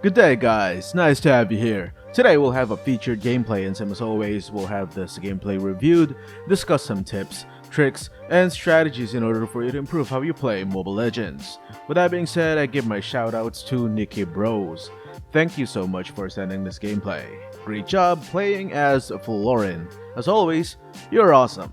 Good day guys, nice to have you here. Today we'll have a featured gameplay and as always we'll have this gameplay reviewed, discuss some tips, tricks, and strategies in order for you to improve how you play Mobile Legends. With that being said, I give my shoutouts to Nikki Bros. Thank you so much for sending this gameplay. Great job playing as Florin. As always, you're awesome.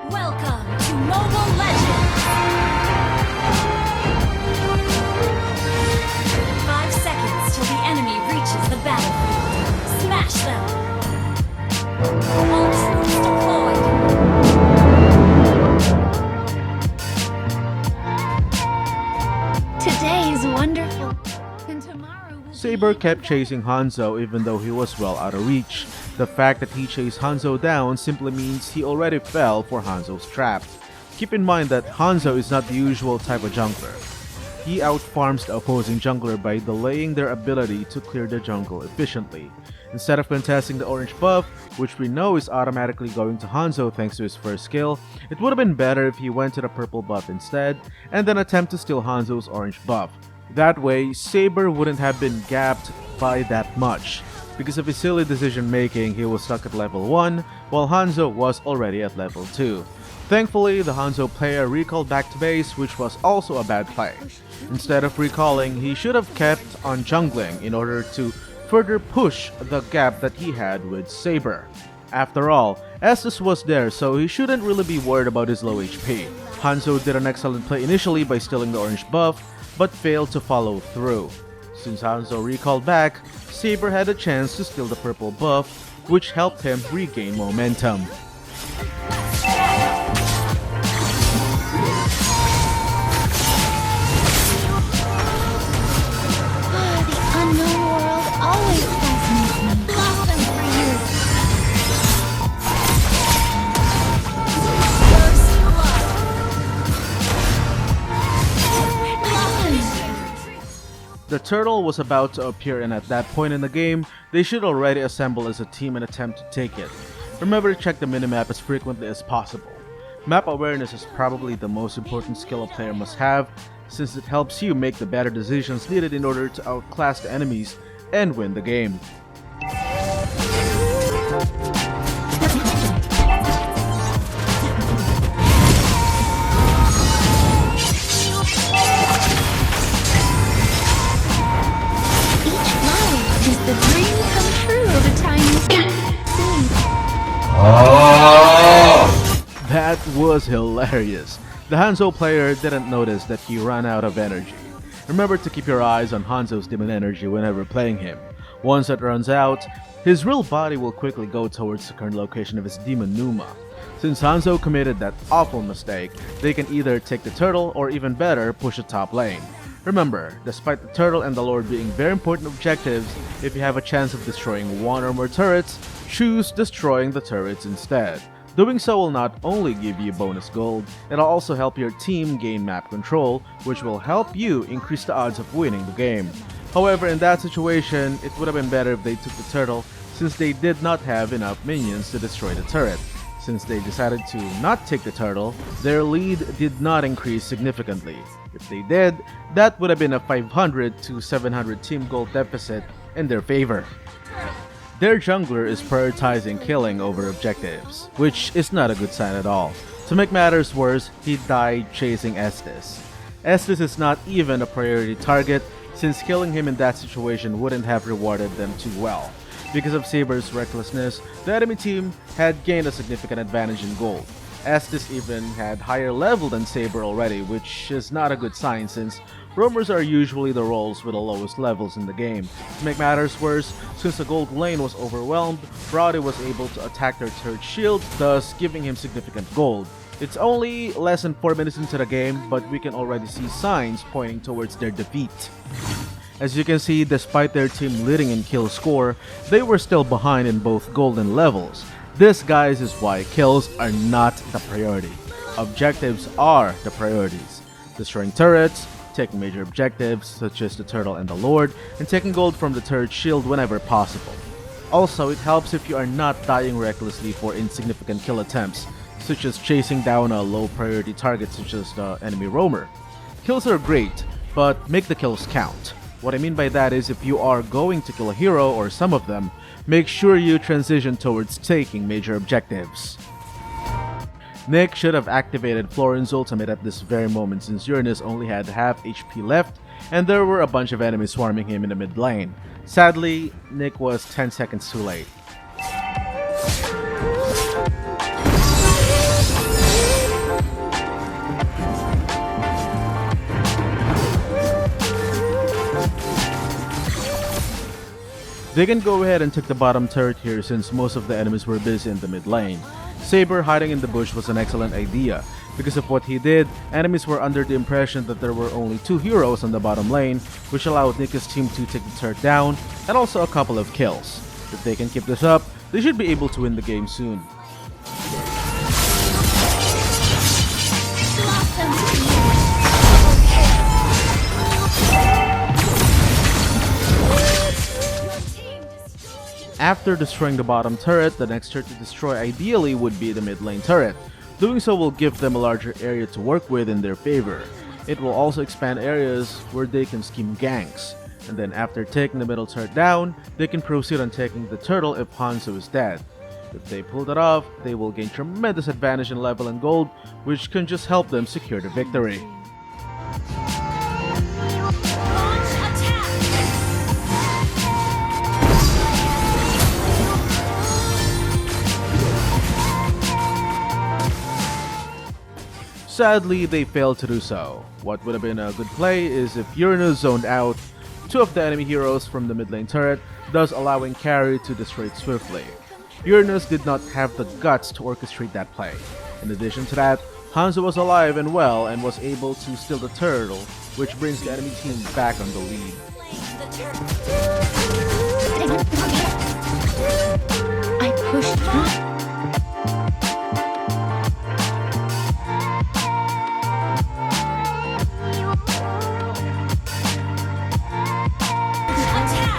Welcome to Mobile Legends! 5 seconds till the enemy reaches the battlefield. Smash them! All troops deployed! Today is wonderful, and tomorrow will Saber kept chasing Hanzo even though he was well out of reach. The fact that he chased Hanzo down simply means he already fell for Hanzo's trap. Keep in mind that Hanzo is not the usual type of jungler. He outfarms the opposing jungler by delaying their ability to clear the jungle efficiently. Instead of contesting the orange buff, which we know is automatically going to Hanzo thanks to his first skill, it would have been better if he went to the purple buff instead, and then attempt to steal Hanzo's orange buff. That way, Saber wouldn't have been gapped by that much. Because of his silly decision making, he was stuck at level 1, while Hanzo was already at level 2. Thankfully, the Hanzo player recalled back to base, which was also a bad play. Instead of recalling, he should have kept on jungling in order to further push the gap that he had with Saber. After all, Estus was there, so he shouldn't really be worried about his low HP. Hanzo did an excellent play initially by stealing the orange buff, but failed to follow through. Since Hanzo recalled back, Saber had a chance to steal the purple buff, which helped him regain momentum. the unknown world always fascinates me. Lost them for years. First blood. The turtle was about to appear, and at that point in the game, they should already assemble as a team and attempt to take it. Remember to check the minimap as frequently as possible. Map awareness is probably the most important skill a player must have, since it helps you make the better decisions needed in order to outclass the enemies and win the game. Is the dream come true of a tiny seed. That was hilarious. The Hanzo player didn't notice that he ran out of energy. Remember to keep your eyes on Hanzo's demon energy whenever playing him. Once it runs out, his real body will quickly go towards the current location of his demon Numa. Since Hanzo committed that awful mistake, they can either take the turtle or even better, push the top lane. Remember, despite the turtle and the lord being very important objectives, if you have a chance of destroying one or more turrets, choose destroying the turrets instead. Doing so will not only give you bonus gold, it'll also help your team gain map control, which will help you increase the odds of winning the game. However, in that situation, it would have been better if they took the turtle, since they did not have enough minions to destroy the turret. Since they decided to not take the turtle, their lead did not increase significantly. If they did, that would have been a 500 to 700 team gold deficit in their favor. Their jungler is prioritizing killing over objectives, which is not a good sign at all. To make matters worse, he died chasing Estus. Estus is not even a priority target, since killing him in that situation wouldn't have rewarded them too well. Because of Saber's recklessness, the enemy team had gained a significant advantage in gold. Estus even had higher level than Saber already, which is not a good sign since roamers are usually the roles with the lowest levels in the game. To make matters worse, since the gold lane was overwhelmed, Rowdy was able to attack their turret shield, thus giving him significant gold. It's only less than 4 minutes into the game, but we can already see signs pointing towards their defeat. As you can see, despite their team leading in kill score, they were still behind in both golden levels. This, guys, is why kills are not the priority. Objectives are the priorities. Destroying turrets, taking major objectives such as the turtle and the lord, and taking gold from the turret shield whenever possible. Also, it helps if you are not dying recklessly for insignificant kill attempts, such as chasing down a low priority target such as the enemy roamer. Kills are great, but make the kills count. What I mean by that is if you are going to kill a hero or some of them, make sure you transition towards taking major objectives. Nick should have activated Florin's ultimate at this very moment since Uranus only had half HP left and there were a bunch of enemies swarming him in the mid lane. Sadly, Nick was 10 seconds too late. They can go ahead and take the bottom turret here since most of the enemies were busy in the mid lane. Saber hiding in the bush was an excellent idea. Because of what he did, enemies were under the impression that there were only 2 heroes on the bottom lane, which allowed Nick's team to take the turret down and also a couple of kills. If they can keep this up, they should be able to win the game soon. After destroying the bottom turret, the next turret to destroy ideally would be the mid lane turret. Doing so will give them a larger area to work with in their favor. It will also expand areas where they can scheme ganks. And then after taking the middle turret down, they can proceed on taking the turtle if Hanzo is dead. If they pull that off, they will gain tremendous advantage in level and gold, which can just help them secure the victory. Sadly, they failed to do so. What would have been a good play is if Uranus zoned out 2 of the enemy heroes from the mid lane turret, thus allowing carry to destroy it swiftly. Uranus did not have the guts to orchestrate that play. In addition to that, Hanzo was alive and well and was able to steal the turtle, which brings the enemy team back on the lead. I pushed through.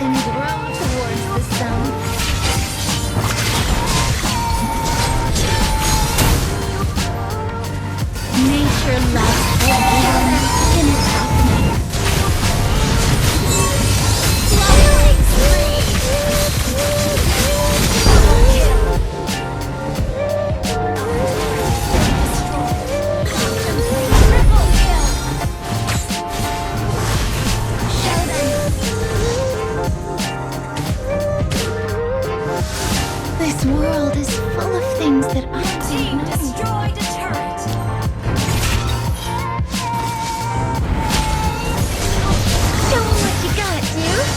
And grow towards the sun. Nature loves everyone in its alchemy. Flowering This world is full of things that I don't know. Destroyed a turret. Show 'em what you got, dude.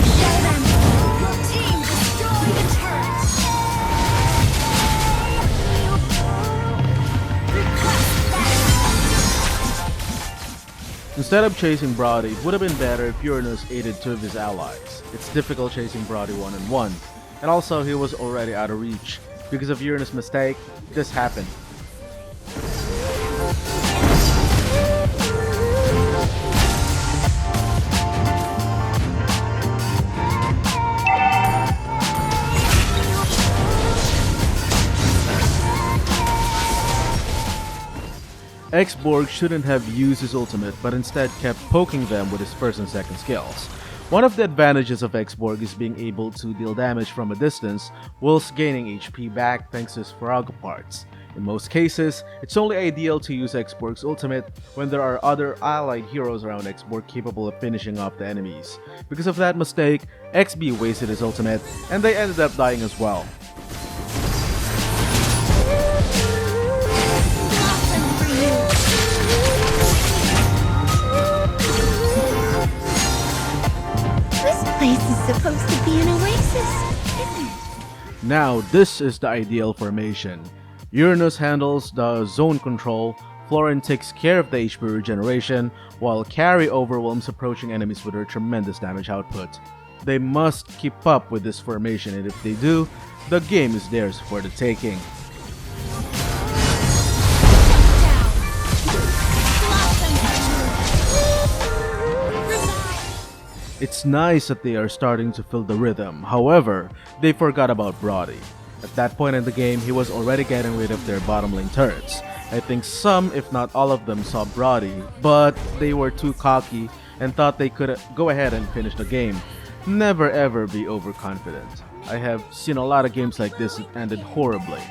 Show them. Your team destroyed a turret. Request that. Instead of chasing Brody, it would have been better if Uranus aided 2 of his allies. It's difficult chasing Brody one-on-one, and also he was already out of reach. Because of Uranus' mistake, this happened. X-Borg shouldn't have used his ultimate, but instead kept poking them with his first and second skills. One of the advantages of X-Borg is being able to deal damage from a distance whilst gaining HP back thanks to his Farago parts. In most cases, it's only ideal to use X-Borg's ultimate when there are other allied heroes around X-Borg capable of finishing off the enemies. Because of that mistake, XB wasted his ultimate and they ended up dying as well. This place is supposed to be an oasis, isn't it? Now this is the ideal formation. Uranus handles the zone control, Florin takes care of the HP regeneration, while Carrie overwhelms approaching enemies with her tremendous damage output. They must keep up with this formation, and if they do, the game is theirs for the taking. It's nice that they are starting to feel the rhythm, however, they forgot about Brody. At that point in the game, he was already getting rid of their bottom lane turrets. I think some, if not all of them, saw Brody, but they were too cocky and thought they could go ahead and finish the game. Never ever be overconfident. I have seen a lot of games like this that ended horribly.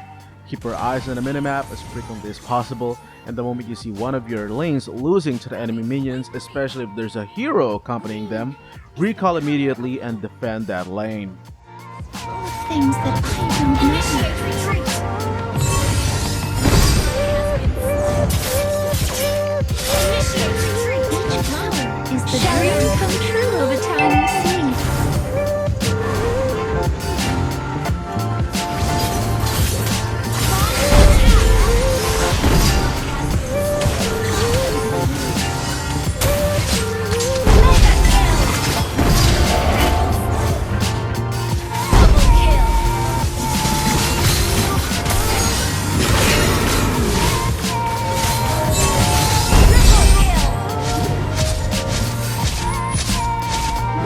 Keep your eyes on the minimap as frequently as possible, and the moment you see one of your lanes losing to the enemy minions, especially if there's a hero accompanying them, recall immediately and defend that lane. Things that I don't know. Initiate retreat. Initiate retreat. Each power is the dream come true of a tiny seed.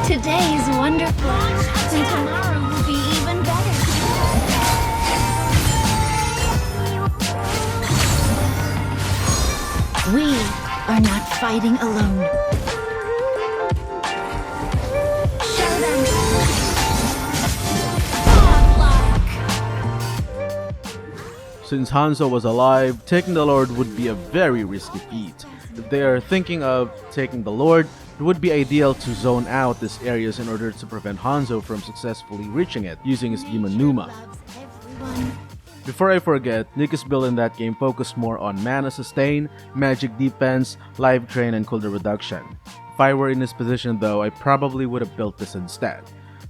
Today is wonderful, and tomorrow will be even better. We are not fighting alone. Since Hanzo was alive, taking the Lord would be a very risky feat. If they are thinking of taking the Lord, it would be ideal to zone out these areas in order to prevent Hanzo from successfully reaching it using his Demon Numa. Loves everyone. Before I forget, Nikki's build in that game focused more on mana sustain, magic defense, life drain, and cooldown reduction. If I were in his position though, I probably would have built this instead.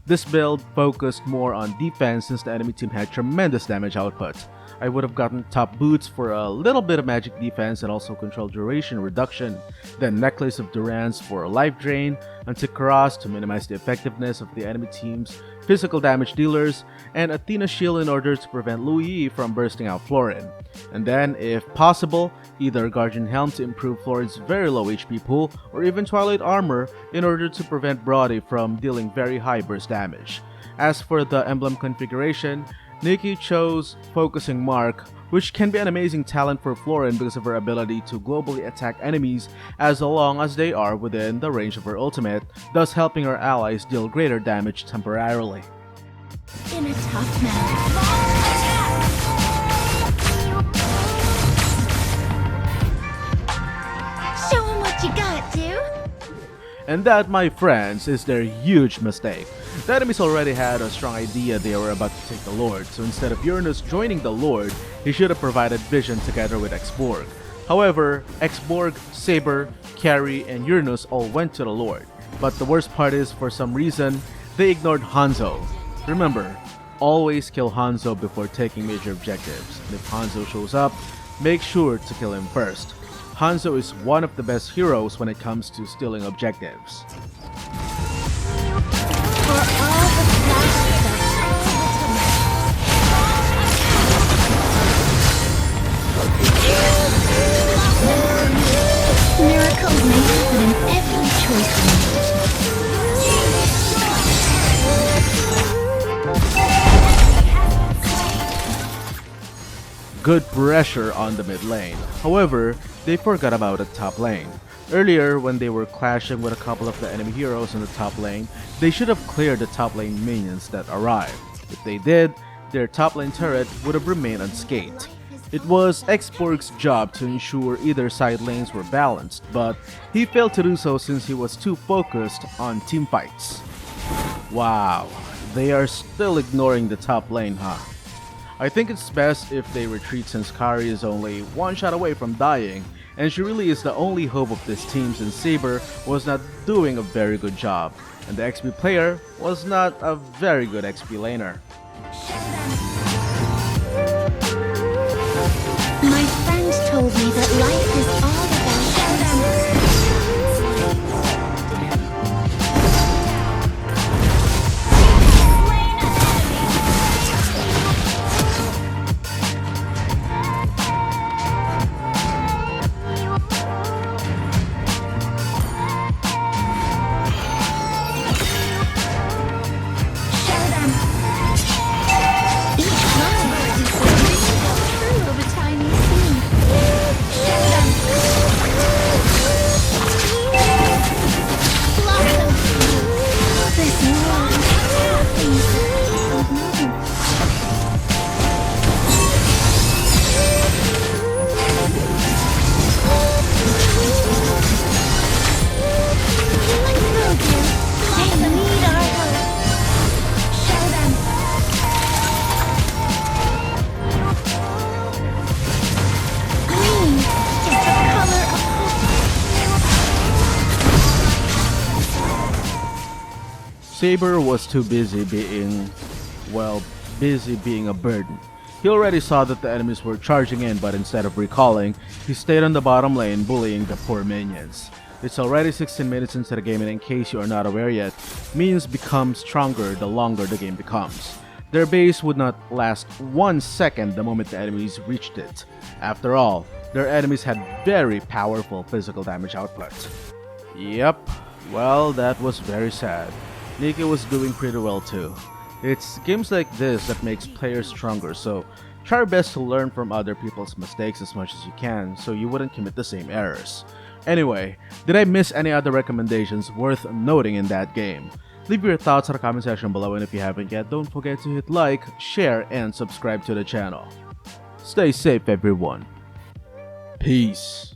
This build focused more on defense since the enemy team had tremendous damage output. I would have gotten top boots for a little bit of magic defense and also control duration reduction, then Necklace of Durance for life drain, Anti-Cross to minimize the effectiveness of the enemy team's physical damage dealers, and Athena Shield in order to prevent Lu Yi from bursting out Florin. And then, if possible, either Guardian Helm to improve Florin's very low HP pool, or even Twilight Armor in order to prevent Brody from dealing very high burst damage. As for the emblem configuration, Nikki chose Focusing Mark, which can be an amazing talent for Florin because of her ability to globally attack enemies as long as they are within the range of her ultimate, thus helping her allies deal greater damage temporarily. In a tough manner. Show 'em what you got, dude. And that, my friends, is their huge mistake. The enemies already had a strong idea they were about to take the Lord, so instead of Uranus joining the Lord, he should have provided Vision together with Xborg. However, Xborg, Saber, Carrie, and Uranus all went to the Lord. But the worst part is, for some reason, they ignored Hanzo. Remember, always kill Hanzo before taking major objectives, and if Hanzo shows up, make sure to kill him first. Hanzo is one of the best heroes when it comes to stealing objectives. For all the flashes of miracles may happen in every choice we make. Good pressure on the mid lane. However, they forgot about the top lane. Earlier, when they were clashing with a couple of the enemy heroes in the top lane, they should have cleared the top lane minions that arrived. If they did, their top lane turret would have remained unscathed. It was Xborg's job to ensure either side lanes were balanced, but he failed to do so since he was too focused on teamfights. Wow, they are still ignoring the top lane, huh? I think it's best if they retreat since Kari is only one shot away from dying, and she really is the only hope of this team since Saber was not doing a very good job, and the XP player was not a very good XP laner. My friend told me that life is all about choices. Each Saber was too busy being, well, busy being a burden. He already saw that the enemies were charging in, but instead of recalling, he stayed on the bottom lane bullying the poor minions. It's already 16 minutes into the game, and in case you are not aware yet, minions become stronger the longer the game becomes. Their base would not last 1 second the moment the enemies reached it. After all, their enemies had very powerful physical damage output. Yep, well, that was very sad. Nikki was doing pretty well too. It's games like this that makes players stronger, so try your best to learn from other people's mistakes as much as you can so you wouldn't commit the same errors. Anyway, did I miss any other recommendations worth noting in that game? Leave your thoughts in the comment section below, and if you haven't yet, don't forget to hit like, share, and subscribe to the channel. Stay safe everyone. Peace.